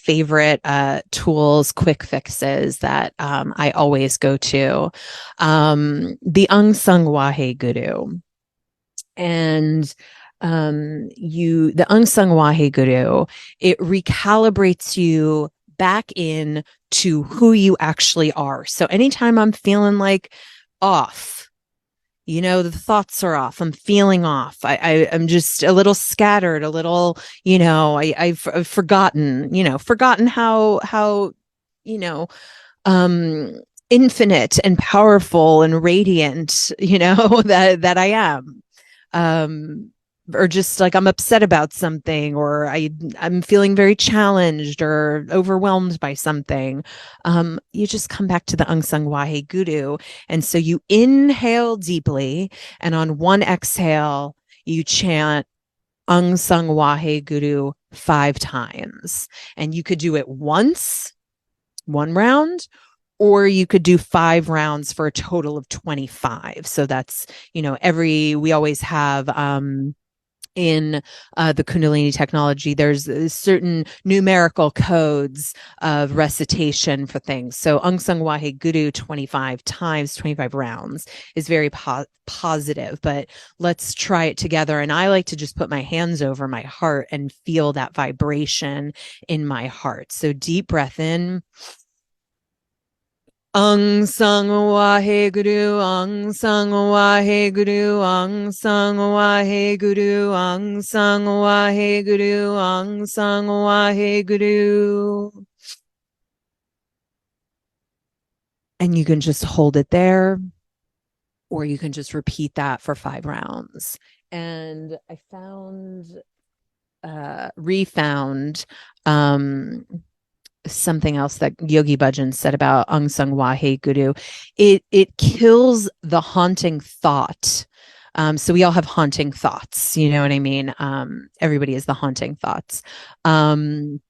favorite tools, quick fixes that I always go to. The Unsung Wahe Guru. And the Unsung Wahe Guru, it recalibrates you back in to who you actually are. So anytime I'm feeling like off, the thoughts are off, I'm feeling off, I'm just a little scattered, a little, I've forgotten how you know um infinite and powerful and radiant, that I am. um or just like I'm upset about something, or I'm feeling very challenged or overwhelmed by something. You just come back to the Unsung Wahe Guru. And so you inhale deeply, and on one exhale, you chant Unsung Wahe Guru 5 times. And you could do it once, one round, or you could do 5 rounds for a total of 25. So that's, we always have, in the Kundalini technology, there's certain numerical codes of recitation for things. So Unsung Wahe Guru 25 times, 25 rounds is very positive, but let's try it together. And I like to just put my hands over my heart and feel that vibration in my heart. So deep breath in. Unsung Wahe Guru, Unsung Wahe Guru, Unsung Wahe Guru, Unsung Wahe Guru, Unsung Wahe Guru. And you can just hold it there, or you can just repeat that for 5 rounds. And I refound something else that Yogi Bhajan said about Unsung Wahe Guru. It kills the haunting thought. So we all have haunting thoughts, you know what I mean? Everybody has the haunting thoughts. And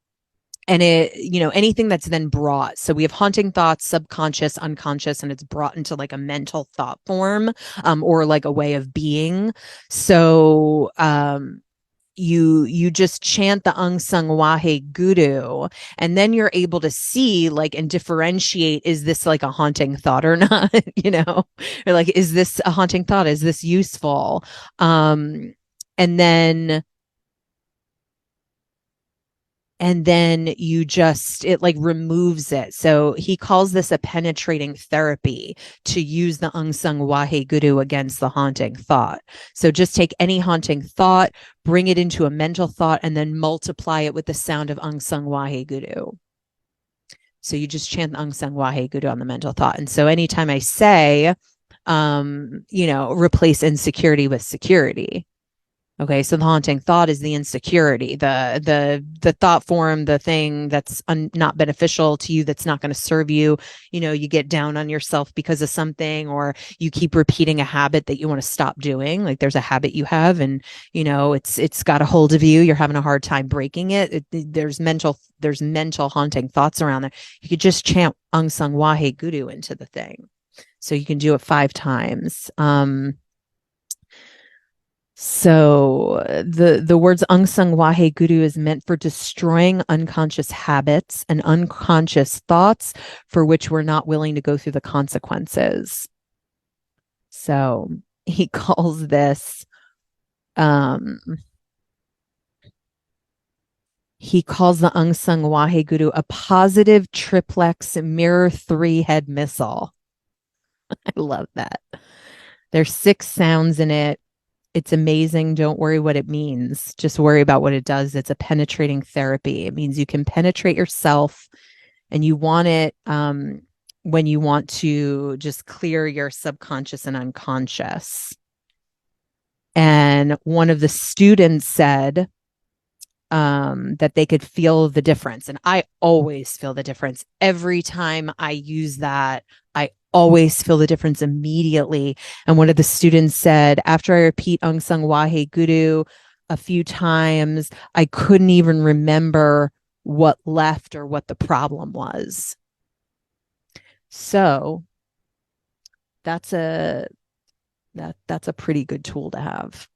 anything that's then brought. So we have haunting thoughts, subconscious, unconscious, and it's brought into like a mental thought form, or like a way of being. So, you just chant the Unsung Wahe Guru, and then you're able to see like and differentiate, is this like a haunting thought or not? Or like, is this a haunting thought? Is this useful? And then it like removes it. So he calls this a penetrating therapy, to use the Unsung Wahe Guru against the haunting thought. So just take any haunting thought, bring it into a mental thought, and then multiply it with the sound of Unsung Wahe Guru. So you just chant the Unsung Wahe Guru on the mental thought. And so anytime I say, replace insecurity with security. Okay, so the haunting thought is the insecurity, the thought form, the thing that's not beneficial to you, that's not going to serve you. You get down on yourself because of something, or you keep repeating a habit that you want to stop doing. Like there's a habit you have, and it's got a hold of you. You're having a hard time breaking it. There's mental haunting thoughts around there. You could just chant Unsung Wahe Guru into the thing. So you can do it 5 times. So the words Unsung Wahe Guru is meant for destroying unconscious habits and unconscious thoughts for which we're not willing to go through the consequences. So he calls this, he calls the Unsung Wahe Guru a positive triplex mirror 3-head missile. I love that. There's 6 sounds in it. It's amazing. Don't worry what it means. Just worry about what it does. It's a penetrating therapy. It means you can penetrate yourself, and you want it when you want to just clear your subconscious and unconscious. And one of the students said that they could feel the difference. And I always feel the difference. Every time I use that, I always feel the difference immediately. And one of the students said, after I repeat Unsung Wahe Guru a few times, I couldn't even remember what left or what the problem was. So that's a pretty good tool to have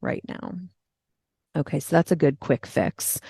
right now. Okay, so that's a good quick fix.